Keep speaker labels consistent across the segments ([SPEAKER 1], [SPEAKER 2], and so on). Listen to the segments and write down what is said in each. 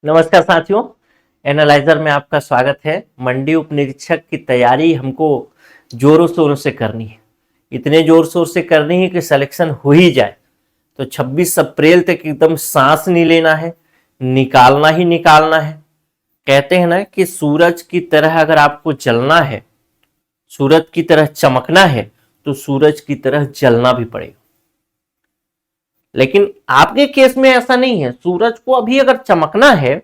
[SPEAKER 1] नमस्कार साथियों, एनालाइजर में आपका स्वागत है। मंडी उप निरीक्षक की तैयारी हमको जोरों शोरों से करनी है। इतने जोर शोर से करनी है कि सिलेक्शन हो ही जाए। तो 26 अप्रैल तक एकदम सांस नहीं लेना है, निकालना ही निकालना है। कहते हैं ना कि सूरज की तरह अगर आपको जलना है, सूरज की तरह चमकना है, तो सूरज की तरह जलना भी पड़ेगा। लेकिन आपके केस में ऐसा नहीं है। सूरज को अभी अगर चमकना है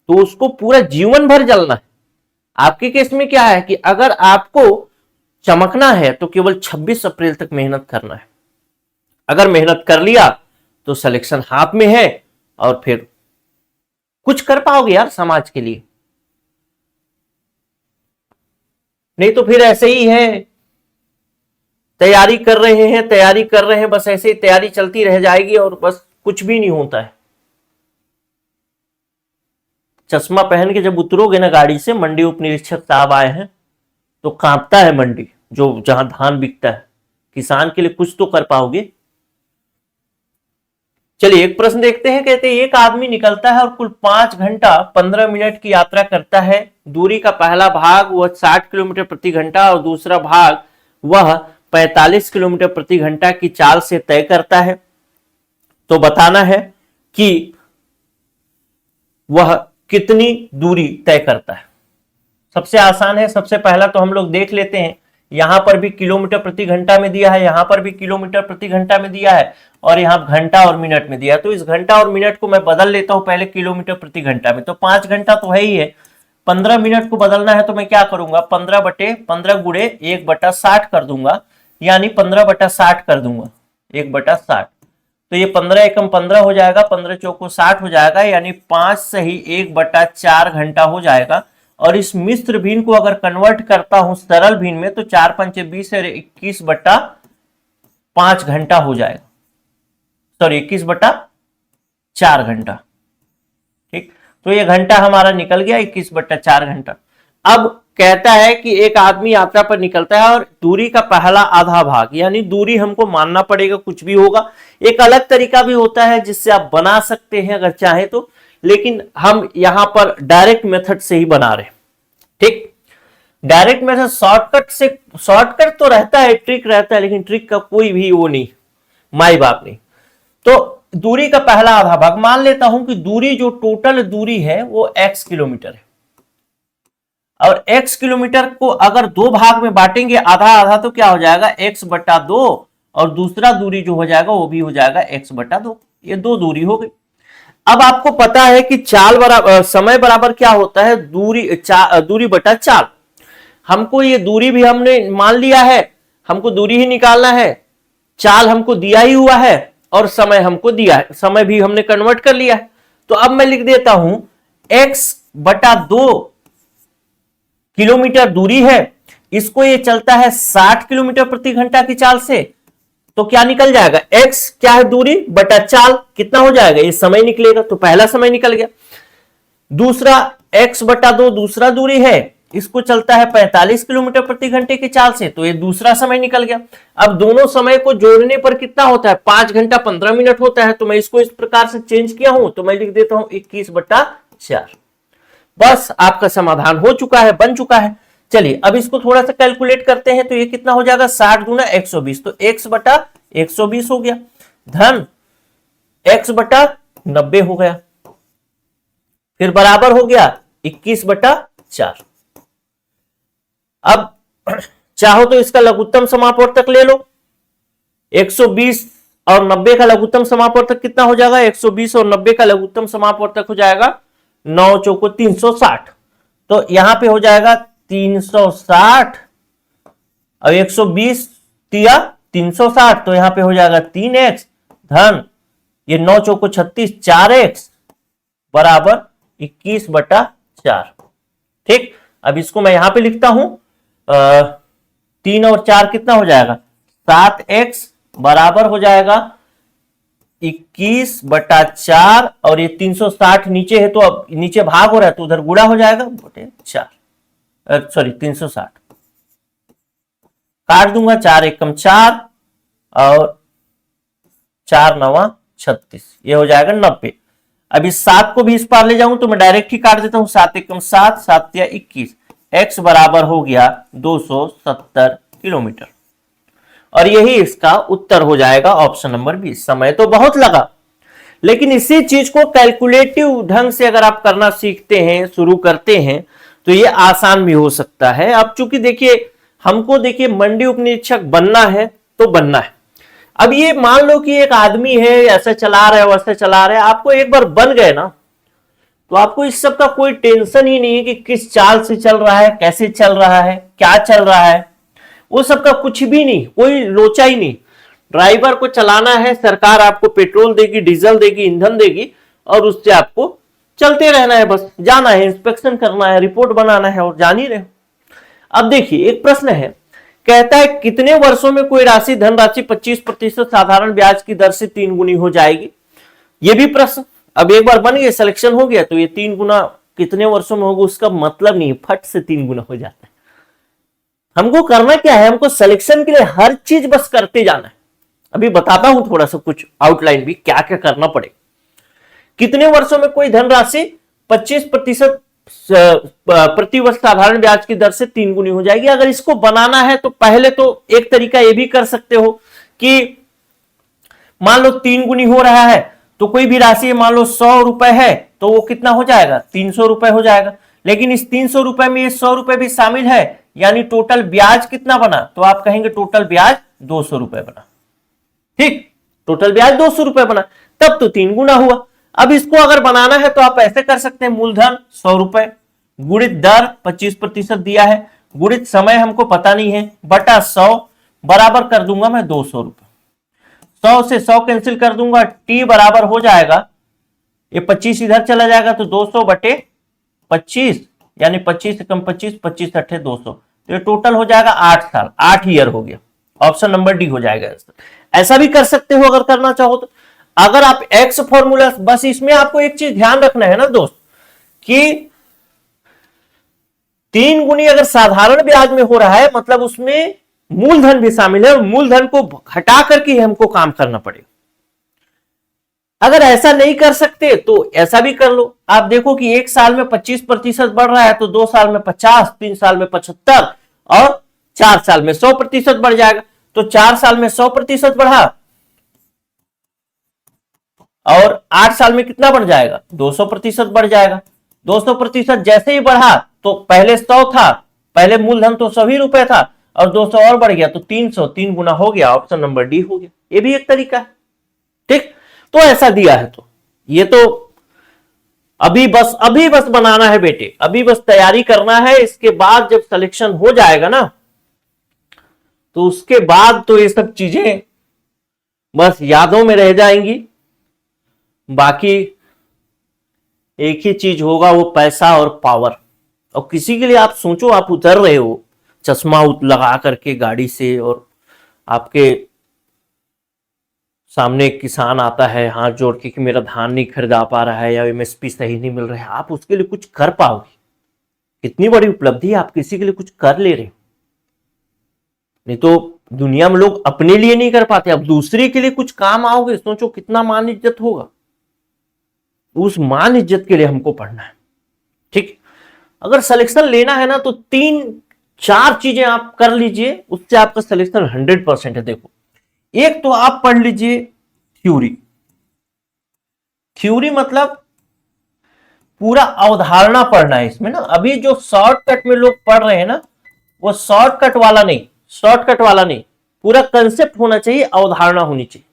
[SPEAKER 1] तो उसको पूरा जीवन भर जलना है। आपके केस में क्या है कि अगर आपको चमकना है तो केवल 26 अप्रैल तक मेहनत करना है। अगर मेहनत कर लिया तो सिलेक्शन हाथ में है और फिर कुछ कर पाओगे यार समाज के लिए। नहीं तो फिर ऐसे ही है, तैयारी कर रहे हैं, बस ऐसे ही तैयारी चलती रह जाएगी और बस कुछ भी नहीं होता है। चश्मा पहन के जब उतरोगे ना गाड़ी से, मंडी उप निरीक्षक साहब आए हैं, तो कांपता है मंडी, जो जहां धान बिकता है। किसान के लिए कुछ तो कर पाओगे। चलिए एक प्रश्न देखते हैं। कहते हैं एक आदमी निकलता है और कुल 5 घंटा 15 मिनट की यात्रा करता है। दूरी का पहला भाग वह 60 किलोमीटर प्रति घंटा और दूसरा भाग वह 45 किलोमीटर प्रति घंटा की चाल से तय करता है। तो बताना है कि वह कितनी दूरी तय करता है। सबसे आसान है। सबसे पहला तो हम लोग देख लेते हैं। यहां पर भी किलोमीटर प्रति घंटा में दिया है, यहां पर भी किलोमीटर प्रति घंटा में दिया है और यहां घंटा और मिनट में दिया है। तो इस घंटा और मिनट को मैं बदल लेता हूं पहले किलोमीटर प्रति घंटा में। तो 5 घंटा तो है ही है। 15 मिनट को बदलना है तो मैं क्या करूंगा, 15 गुणे 1/60 कर दूंगा, यानी 15/60 कर दूंगा, 1/60। तो ये 15 एकम 15 हो जाएगा, 15 चौको 60 हो जाएगा, यानी 5 सही 1/4 घंटा हो जाएगा। और इस मिश्र भिन्न को अगर कन्वर्ट करता हूं सरल भिन्न में तो 4 पंचे 20 है, 21/5 घंटा हो जाएगा। सॉरी 21/4 घंटा। ठीक, तो ये घंटा हमारा निकल गया 21/4 घंटा। अब कहता है कि एक आदमी यात्रा पर निकलता है और दूरी का पहला आधा भाग, यानी दूरी हमको मानना पड़ेगा, कुछ भी होगा। एक अलग तरीका भी होता है जिससे आप बना सकते हैं अगर चाहे तो, लेकिन हम यहां पर डायरेक्ट मेथड से ही बना रहे हैं। ठीक, डायरेक्ट मेथड शॉर्टकट तो रहता है, ट्रिक रहता है, लेकिन ट्रिक का कोई भी वो नहीं, माई बाप नहीं। तो दूरी का पहला आधा भाग मान लेता हूं कि दूरी, जो टोटल दूरी है वो x किलोमीटर है। और x किलोमीटर को अगर 2 भाग में बांटेंगे आधा आधा, तो क्या हो जाएगा x/2, और दूसरा दूरी जो हो जाएगा वो भी हो जाएगा x/2। ये 2 दूरी हो गई। अब आपको पता है कि चाल बराबर समय बराबर क्या होता है, दूरी बटा चाल। हमको ये दूरी भी हमने मान लिया है, हमको दूरी ही निकालना है। चाल हमको दिया ही हुआ है और समय हमको दिया है, समय भी हमने कन्वर्ट कर लिया है। तो अब मैं लिख देता हूं x/2 किलोमीटर दूरी है, इसको ये चलता है 60 किलोमीटर प्रति घंटा की चाल से। तो क्या निकल जाएगा, x क्या है, दूरी बटा चाल, कितना हो जाएगा, ये समय निकलेगा। तो पहला समय निकल गया। दूसरा x/2 दूसरा दूरी है, इसको चलता है 45 किलोमीटर प्रति घंटे की चाल से, तो ये दूसरा समय निकल गया। अब दोनों समय को जोड़ने पर कितना होता है, 5 घंटा 15 मिनट होता है। तो मैं इसको इस प्रकार से चेंज किया हूं, तो मैं लिख देता हूं 21/4। बस आपका समाधान हो चुका है, बन चुका है। चलिए अब इसको थोड़ा सा कैलकुलेट करते हैं। तो ये कितना हो जाएगा, 60 गुना 120, तो x/120 हो गया, धन x/90 हो गया, फिर बराबर हो गया 21/4। अब चाहो तो इसका लघुत्तम समापवर्तक ले लो। 120 और 90 का लघुत्तम समापवर्तक कितना हो जाएगा, 120 और 90 का लघुत्तम समापवर्तक हो जाएगा 9 चौको 360। तो यहां पे हो जाएगा 360 और 120 तिया 360, तो यहां पे हो जाएगा 3x, धन ये 9 चौको 36, 4x बराबर 21/4। ठीक, अब इसको मैं यहां पे लिखता हूं, 3 और 4 कितना हो जाएगा, 7x बराबर हो जाएगा 21/4, और ये 360 नीचे है तो अब नीचे भाग हो रहा है तो उधर गुणा हो जाएगा बटे 4, सॉरी 360 काट दूंगा, 4 एकम 4 और 4 9 36, ये हो जाएगा 90। अब इस 7 को भी इस पार ले जाऊं तो मैं डायरेक्ट ही काट देता हूं, 7 एकम 7, 7 या 21, x बराबर हो गया 270 किलोमीटर। और यही इसका उत्तर हो जाएगा ऑप्शन नंबर 20। समय तो बहुत लगा, लेकिन इसी चीज को कैलकुलेटिव ढंग से अगर आप करना सीखते हैं, शुरू करते हैं, तो ये आसान भी हो सकता है। अब चूंकि देखिए हमको देखिए मंडी उप निरीक्षक बनना है तो बनना है। अब ये मान लो कि एक आदमी है, ऐसे चला रहा है वैसे चला रहा है, आपको एक बार बन गए ना तो आपको इस सब का कोई टेंशन ही नहीं है कि किस चाल से चल रहा है, कैसे चल रहा है, क्या चल रहा है, वो सब का कुछ भी नहीं, कोई लोचा ही नहीं। ड्राइवर को चलाना है, सरकार आपको पेट्रोल देगी, डीजल देगी, ईंधन देगी, और उससे आपको चलते रहना है, बस जाना है, इंस्पेक्शन करना है, रिपोर्ट बनाना है, और जान ही रहे। अब देखिए एक प्रश्न है, कहता है कितने वर्षों में कोई राशि धनराशि 25% साधारण ब्याज की दर से 3 गुनी हो जाएगी। ये भी प्रश्न, अब एक बार बन गया, सिलेक्शन हो गया, तो ये 3 गुना कितने वर्षों में होगा उसका मतलब नहीं, फट से 3 गुना हो जाता है। हमको करना क्या है, हमको सिलेक्शन के लिए हर चीज बस करते जाना है। अभी बताता हूं थोड़ा सा कुछ आउटलाइन भी, क्या क्या करना पड़ेगा। कितने वर्षों में कोई धनराशि 25% प्रति वर्ष साधारण ब्याज की दर से 3 गुनी हो जाएगी। अगर इसको बनाना है तो पहले तो एक तरीका यह भी कर सकते हो कि मान लो 3 गुनी हो रहा है तो कोई भी राशि मान लो 100 रुपए है तो वो कितना हो जाएगा, 300 रुपए हो जाएगा। लेकिन इस 300 रुपए में ये 100 रुपए भी शामिल है, यानी टोटल ब्याज कितना बना, तो आप कहेंगे टोटल ब्याज 200 रुपए बना। ठीक, टोटल ब्याज 200 रुपए बना, तब तो 3 गुना हुआ। अब इसको अगर बनाना है तो आप ऐसे कर सकते हैं, मूलधन 100 रुपए गुणित दर 25% दिया है, गुणित समय हमको पता नहीं है, बटा 100 बराबर कर दूंगा मैं 200 रुपए। 100 से 100 कैंसिल कर दूंगा, टी बराबर हो जाएगा, ये 25 इधर चला जाएगा तो 200 बटे 25, यानी 25 कम 25, 25 अट्ठे 200, तो ये टोटल हो जाएगा 8 साल, 8 ईयर हो गया। ऑप्शन नंबर डी हो जाएगा। ऐसा भी कर सकते हो अगर करना चाहो तो। अगर आप एक्स फॉर्मूला, बस इसमें आपको एक चीज ध्यान रखना है ना दोस्त, कि 3 गुनी अगर साधारण ब्याज में हो रहा है मतलब उसमें मूलधन भी शामिल है, और मूलधन को घटा करके हमको काम करना पड़ेगा। अगर ऐसा नहीं कर सकते तो ऐसा भी कर लो। आप देखो कि एक साल में 25% बढ़ रहा है तो 2 साल में 50, 3 साल में 75 और 4 साल में 100% बढ़ जाएगा। तो 4 साल में 100% बढ़ा और 8 साल में कितना बढ़ जाएगा, 200% बढ़ जाएगा। 200% जैसे ही बढ़ा तो पहले 100 था, पहले मूलधन तो 100 ही रुपए था, और 200 और बढ़ गया तो 300, 3 गुना हो गया। ऑप्शन नंबर डी हो गया। ये भी एक तरीका है। ठीक, तो ऐसा दिया है तो ये तो अभी बस बनाना है बेटे, अभी बस तैयारी करना है। इसके बाद जब सिलेक्शन हो जाएगा ना तो उसके बाद तो ये सब चीजें बस यादों में रह जाएंगी। बाकी एक ही चीज होगा, वो पैसा और पावर। और किसी के लिए आप सोचो, आप उतर रहे हो चश्मा लगा करके गाड़ी से, और आपके सामने एक किसान आता है हाथ जोड़ के कि मेरा धान नहीं खरीदा पा रहा है या एमएसपी सही नहीं मिल रहा है, आप उसके लिए कुछ कर पाओगे? कितनी बड़ी उपलब्धि, आप किसी के लिए कुछ कर ले रहे हो। नहीं तो दुनिया में लोग अपने लिए नहीं कर पाते, अब दूसरे के लिए कुछ काम आओगे, सोचो कितना मान इज्जत होगा। उस मान इज्जत के लिए हमको पढ़ना है। ठीक, अगर सिलेक्शन लेना है ना तो 3-4 चीजें आप कर लीजिए, उससे आपका सिलेक्शन 100% है। देखो, एक तो आप पढ़ लीजिए थ्योरी। थ्योरी मतलब पूरा अवधारणा पढ़ना है इसमें ना। अभी जो शॉर्टकट में लोग पढ़ रहे हैं ना, वो शॉर्टकट वाला नहीं, पूरा कंसेप्ट होना चाहिए, अवधारणा होनी चाहिए।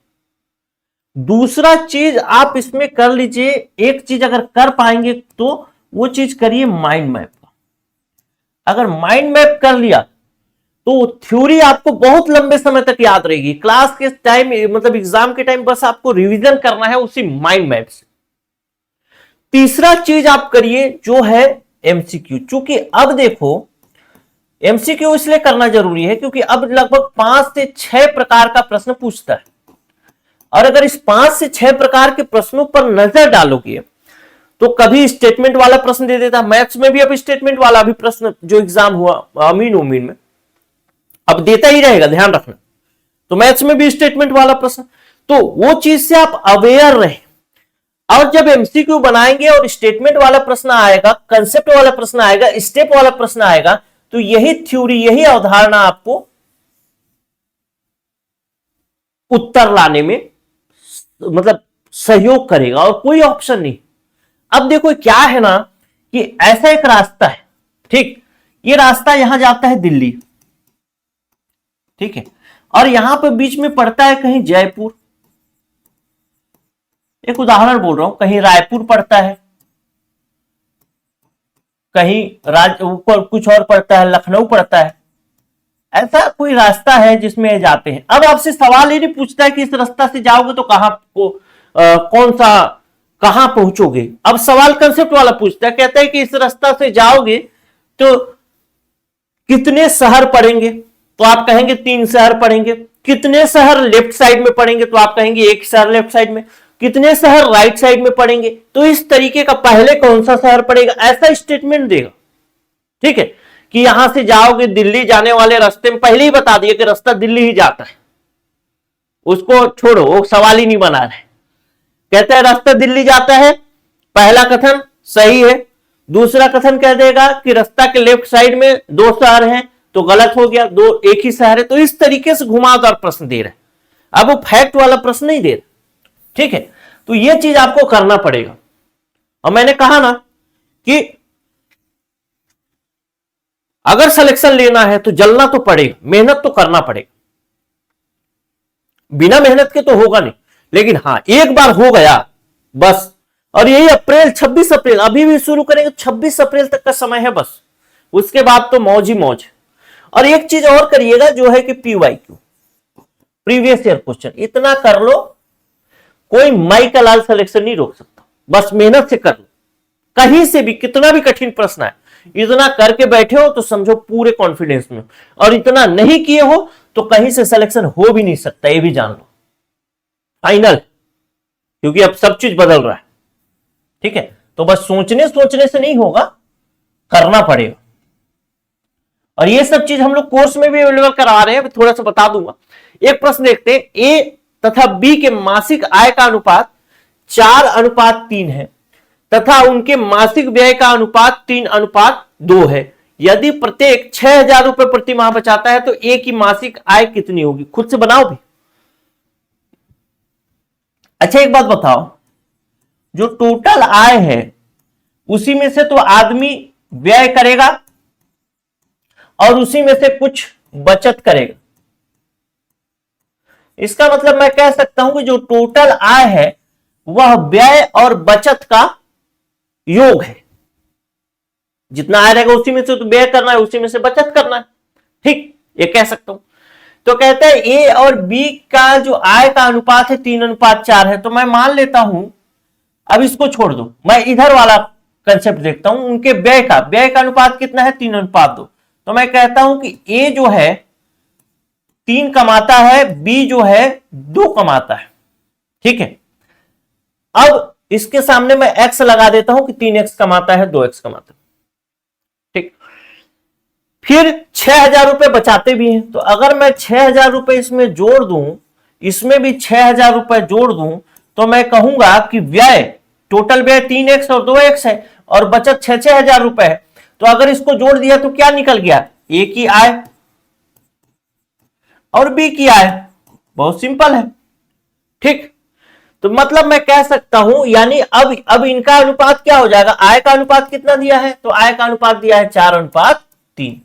[SPEAKER 1] दूसरा चीज आप इसमें कर लीजिए, एक चीज अगर कर पाएंगे तो वो चीज करिए माइंड मैप का। अगर माइंड मैप कर लिया तो थ्योरी आपको बहुत लंबे समय तक याद रहेगी। क्लास के टाइम मतलब एग्जाम के टाइम बस आपको रिवीजन करना है उसी माइंड मैप से। तीसरा चीज आप करिए जो है एमसीक्यू। चूंकि अब देखो एमसीक्यू इसलिए करना जरूरी है क्योंकि अब लगभग 5 से 6 प्रकार का प्रश्न पूछता है, और अगर इस 5 से 6 प्रकार के प्रश्नों पर नजर डालोगे तो कभी स्टेटमेंट वाला प्रश्न दे देता। मैथ्स में भी अब स्टेटमेंट वाला भी प्रश्न जो एग्जाम हुआ अमीन उमीन में अब देता ही रहेगा, ध्यान रखना। तो मैथ्स में भी स्टेटमेंट वाला प्रश्न, तो वो चीज से आप अवेयर रहे। और जब एमसीक्यू बनाएंगे और स्टेटमेंट वाला प्रश्न आएगा, कंसेप्ट वाला प्रश्न आएगा, स्टेप वाला प्रश्न आएगा, तो यही थ्योरी, यही अवधारणा आपको उत्तर लाने में मतलब सहयोग करेगा और कोई ऑप्शन नहीं। अब देखो क्या है ना कि ऐसा एक रास्ता है, ठीक, ये रास्ता यहां जाता है दिल्ली, ठीक है, और यहां पर बीच में पड़ता है कहीं जयपुर, एक उदाहरण बोल रहा हूं, कहीं रायपुर पड़ता है, कहीं ऊपर कुछ और पड़ता है, लखनऊ पड़ता है, ऐसा कोई रास्ता है जिसमें जाते हैं। अब आपसे सवाल ये नहीं पूछता है कि इस रास्ता से जाओगे तो कहां को कौन सा कहां पहुंचोगे, अब सवाल कंसेप्ट वाला पूछता है, कहता है कि इस रास्ता से जाओगे तो कितने शहर पड़ेंगे, तो आप कहेंगे 3 शहर पड़ेंगे, कितने शहर लेफ्ट साइड में पड़ेंगे, तो आप कहेंगे 1 शहर लेफ्ट साइड में, कितने शहर राइट साइड में पड़ेंगे, तो इस तरीके का पहले कौन सा शहर पड़ेगा ऐसा स्टेटमेंट देगा, ठीक है, कि यहां से जाओगे दिल्ली जाने वाले रास्ते में पहले ही बता दिया कि रास्ता दिल्ली ही जाता है, उसको छोड़ो, वो सवाल ही नहीं बना रहे, कहता है रास्ता दिल्ली जाता है, पहला कथन सही है, दूसरा कथन कह देगा कि रास्ता के लेफ्ट साइड में 2 शहर हैं, तो गलत हो गया, 2 एक ही शहर है, तो इस तरीके से घुमावदार प्रश्न दे रहे हैं। अब वो फैक्ट वाला प्रश्न नहीं दे रहे, ठीक है, तो ये चीज आपको करना पड़ेगा। और मैंने कहा ना कि अगर सिलेक्शन लेना है तो जलना तो पड़ेगा, मेहनत तो करना पड़ेगा, बिना मेहनत के तो होगा नहीं, लेकिन हां एक बार हो गया बस, और यही अप्रैल 26 अप्रैल अभी भी शुरू करेंगे, 26 अप्रैल तक का समय है बस, उसके बाद तो मौज ही मौज। और एक चीज और करिएगा जो है कि पीवाईक्यू, प्रीवियस ईयर क्वेश्चन, इतना कर लो, कोई माई का लाल सिलेक्शन नहीं रोक सकता, बस मेहनत से कर लो, कहीं से भी कितना भी कठिन प्रश्न है, इतना करके बैठे हो तो समझो पूरे कॉन्फिडेंस में, और इतना नहीं किए हो तो कहीं से सिलेक्शन हो भी नहीं सकता, ये भी जान लो फाइनल, क्योंकि अब सब चीज बदल रहा है, ठीक है, तो बस सोचने से नहीं होगा, करना पड़ेगा। और ये सब चीज हम लोग कोर्स में भी अवेलेबल करा रहे हैं, थोड़ा सा बता दूंगा। एक प्रश्न देखते हैं, ए तथा बी के मासिक आय का अनुपात 4:3 है तथा उनके मासिक व्यय का अनुपात 3:2 है, यदि प्रत्येक 6,000 रुपए प्रति माह बचाता है तो ए की मासिक आय कितनी होगी, खुद से बनाओ भी। अच्छा एक बात बताओ, जो टोटल आय है उसी में से तो आदमी व्यय करेगा और उसी में से कुछ बचत करेगा, इसका मतलब मैं कह सकता हूं कि जो टोटल आय है वह व्यय और बचत का योग है, जितना आय रहेगा उसी में से तो व्यय करना है, उसी में से बचत करना है, ठीक, ये कह सकता हूं। तो कहते हैं ए और बी का जो आय का अनुपात है 3:4 है, तो मैं मान लेता हूं, अब इसको छोड़ दो, मैं इधर वाला कंसेप्ट देखता हूं, उनके व्यय का अनुपात कितना है 3:2, तो मैं कहता हूं कि ए जो है 3 कमाता है, बी जो है 2 कमाता है, ठीक है। अब इसके सामने मैं x लगा देता हूं कि 3x कमाता है, 2x कमाता है, ठीक। फिर 6,000 रुपए बचाते भी हैं, तो अगर मैं 6,000 रुपए इसमें जोड़ दूं, इसमें भी 6,000 रुपए जोड़ दूं, तो मैं कहूंगा कि व्यय, टोटल व्यय 3x और 2x है और बचत 6,000 रुपए है, तो अगर इसको जोड़ दिया तो क्या निकल गया, ए की आय और बी की आय, बहुत सिंपल है, ठीक। तो मतलब मैं कह सकता हूं, यानी अब इनका अनुपात क्या हो जाएगा, आय का अनुपात कितना दिया है, तो आय का अनुपात दिया है 4:3,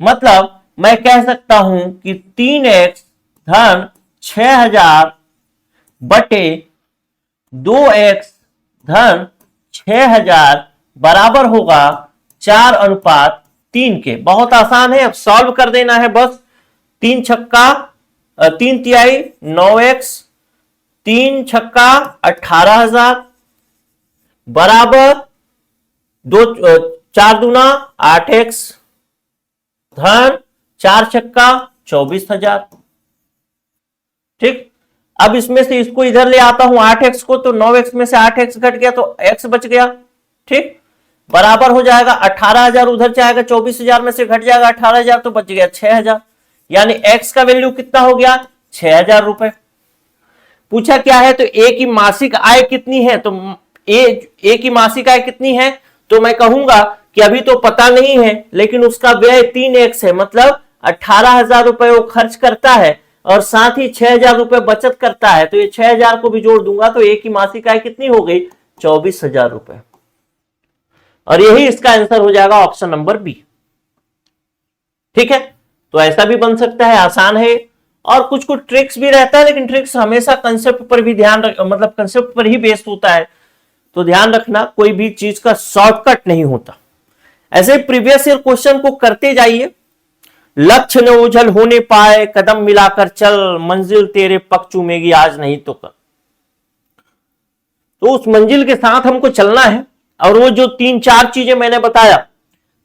[SPEAKER 1] मतलब मैं कह सकता हूं कि 3x धन 6,000 बटे 2x धन 6,000 बराबर होगा 4:3 के। बहुत आसान है, अब सॉल्व कर देना है बस, 3 छक्का 3 तिहाई 9x, 3 छक्का 18,000 बराबर 4 दूना 8x धन 4 छक्का 24,000, ठीक। अब इसमें से इसको इधर ले आता हूं 8x को, तो 9x में से 8x घट गया तो x बच गया, ठीक, बराबर हो जाएगा 18,000, उधर जाएगा 24,000 में से घट जाएगा 18,000 तो बच गया 6,000, यानी x का वैल्यू कितना हो गया 6,000 रुपए। पूछा क्या है, तो ए की मासिक आय कितनी है, तो ए की मासिक आय कितनी है, तो मैं कहूंगा कि अभी तो पता नहीं है, लेकिन उसका व्यय 3x है, मतलब 18,000 रुपए वो खर्च करता है और साथ ही 6,000 रुपए बचत करता है, तो ये 6,000 को भी जोड़ दूंगा तो ए की मासिक आय कितनी हो गई, 24,000 रुपए। और यही इसका आंसर हो जाएगा ऑप्शन नंबर बी। ठीक है, तो ऐसा भी बन सकता है, आसान है, और कुछ कुछ ट्रिक्स भी रहता है, लेकिन ट्रिक्स हमेशा कंसेप्ट पर भी मतलब कंसेप्ट पर ही बेस्ड होता है, तो ध्यान रखना कोई भी चीज का शॉर्टकट नहीं होता। ऐसे प्रीवियस ईयर क्वेश्चन को करते जाइए, लक्ष्य न ओझल होने पाए, कदम मिलाकर चल, मंजिल तेरे पग चूमेगी आज नहीं तो कल। तो उस मंजिल के साथ हमको चलना है, और वो जो 3-4 चीजें मैंने बताया,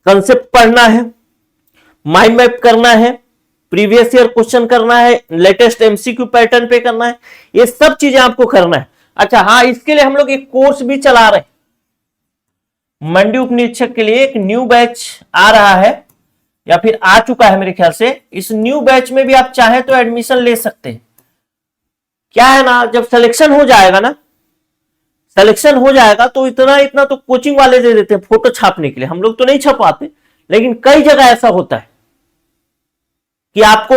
[SPEAKER 1] कंसेप्ट पढ़ना है, माइंड मैप करना है, प्रीवियस ईयर क्वेश्चन करना है, लेटेस्ट एमसीक्यू पैटर्न पे करना है, ये सब चीजें आपको करना है। अच्छा हाँ, इसके लिए हम लोग एक कोर्स भी चला रहे हैं, मंडी उपनिरीक्षक के लिए एक न्यू बैच आ रहा है, या फिर आ चुका है मेरे ख्याल से। इस न्यू बैच में भी आप चाहें तो एडमिशन ले सकते हैं। क्या है ना, जब सिलेक्शन हो जाएगा ना, सिलेक्शन हो जाएगा तो इतना इतना तो कोचिंग वाले दे देते हैं फोटो छापने के लिए, हम लोग तो नहीं छपवाते, लेकिन कई जगह ऐसा होता है कि आपको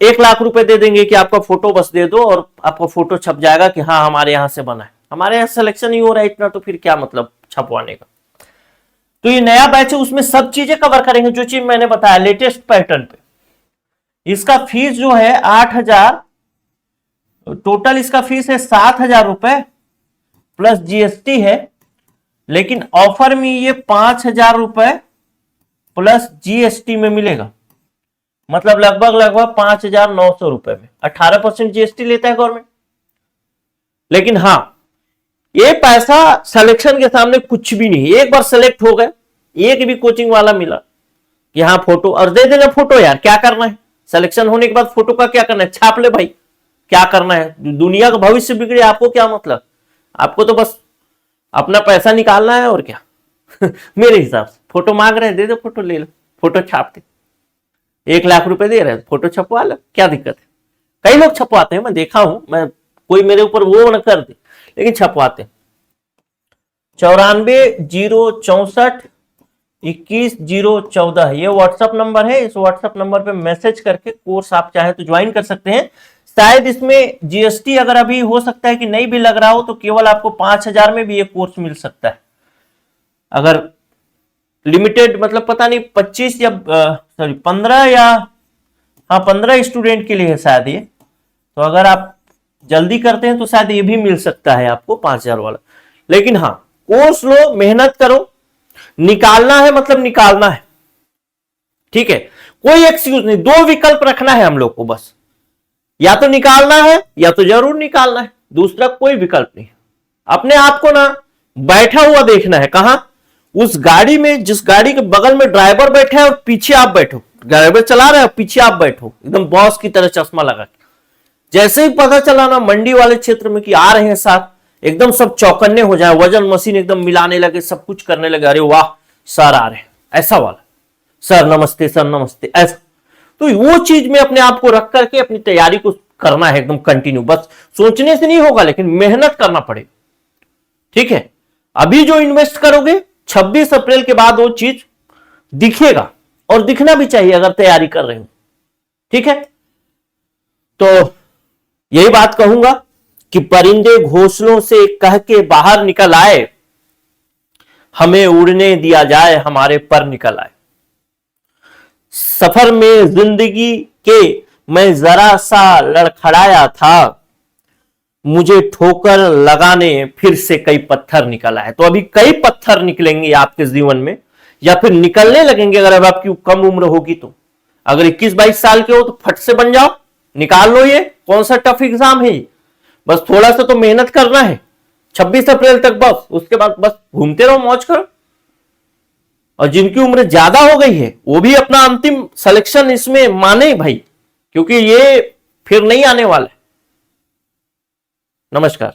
[SPEAKER 1] 1 लाख रुपए दे देंगे कि आपका फोटो बस दे दो और आपका फोटो छप जाएगा कि हाँ हमारे यहां से बना है। हमारे यहां सिलेक्शन ही हो रहा है इतना, तो फिर क्या मतलब छपवाने का। तो ये नया बैच है, उसमें सब चीजें कवर करेंगे जो चीज मैंने बताया लेटेस्ट पैटर्न पे। इसका फीस जो है 8,000, टोटल इसका फीस है 7,000 रुपए प्लस जीएसटी है, लेकिन ऑफर में ये 5,000 रुपए प्लस जीएसटी में मिलेगा, मतलब लगभग 5,900 रुपए में। 18% जीएसटी लेता है गवर्नमेंट। लेकिन हाँ, ये पैसा सिलेक्शन के सामने कुछ भी नहीं। एक बार सेलेक्ट हो गए, एक भी कोचिंग वाला मिला कि हाँ फोटो, और दे देना फोटो, यार क्या करना है सिलेक्शन होने के बाद फोटो का क्या करना है, छाप ले भाई, क्या करना है, दुनिया का भविष्य बिगड़े आपको क्या मतलब, आपको तो बस अपना पैसा निकालना है और क्या। मेरे हिसाब से फोटो मांग रहे हैं, दे दो फोटो, ले लो फोटो छाप दे। 1 लाख रुपए दे रहे हैं, फोटो छपवा लो, क्या दिक्कत है। कई लोग छपवाते हैं, मैं देखा हूं, मैं कोई मेरे ऊपर वो न कर दे, लेकिन छपवाते। 94-064-21-014 ये व्हाट्सएप नंबर है। इस व्हाट्सएप नंबर पे मैसेज करके कोर्स आप चाहे तो ज्वाइन कर सकते हैं। शायद इसमें जीएसटी अगर अभी हो सकता है कि नहीं भी लग रहा हो, तो केवल आपको 5,000 में भी ये कोर्स मिल सकता है। अगर लिमिटेड मतलब पता नहीं 25 या 15 या हाँ 15 स्टूडेंट के लिए है शायद ये, तो अगर आप जल्दी करते हैं तो शायद ये भी मिल सकता है आपको 5,000 वाला। लेकिन हाँ, कोर्स लो, मेहनत करो, निकालना है मतलब निकालना है, ठीक है। कोई एक्सक्यूज नहीं, 2 विकल्प रखना है हम लोग को बस, या तो निकालना है या तो जरूर निकालना है, दूसरा कोई विकल्प नहीं। अपने आप को ना बैठा हुआ देखना है, कहां, उस गाड़ी में जिस गाड़ी के बगल में ड्राइवर बैठा है और पीछे आप बैठो, ड्राइवर चला रहे हो पीछे आप बैठो, एकदम बॉस की तरह चश्मा लगा के। जैसे ही पता चला ना मंडी वाले क्षेत्र में कि आ रहे हैं साथ, एकदम सब चौकन्ने हो जाए, वजन मशीन एकदम मिलाने लगे, सब कुछ करने लगे, अरे वाह सर आ रहे हैं, ऐसा वाला, सर नमस्ते सर नमस्ते, ऐसा। तो वो चीज में अपने आप को रख करके अपनी तैयारी को करना है एकदम कंटिन्यू। बस सोचने से नहीं होगा, लेकिन मेहनत करना पड़ेगा, ठीक है। अभी जो इन्वेस्ट करोगे 26 अप्रैल के बाद वो चीज दिखेगा, और दिखना भी चाहिए अगर तैयारी कर रहे हो, ठीक है। तो यही बात कहूंगा कि परिंदे घोंसलों से कह के बाहर निकल आए, हमें उड़ने दिया जाए, हमारे पर निकल आए। सफर में जिंदगी के मैं जरा सा लड़खड़ाया था, मुझे ठोकर लगाने फिर से कई पत्थर निकल आए। तो अभी कई पत्थर निकलेंगे आपके जीवन में, या फिर निकलने लगेंगे अगर अब आपकी कम उम्र होगी तो। अगर 21-22 साल के हो तो फट से बन जाओ, निकाल लो। ये कौन सा टफ एग्जाम है, बस थोड़ा सा तो मेहनत करना है 26 अप्रैल तक, बस उसके बाद बस घूमते रहो, मौज करो। और जिनकी उम्र ज्यादा हो गई है वो भी अपना अंतिम सिलेक्शन इसमें माने भाई, क्योंकि ये फिर नहीं आने वाला है। नमस्कार।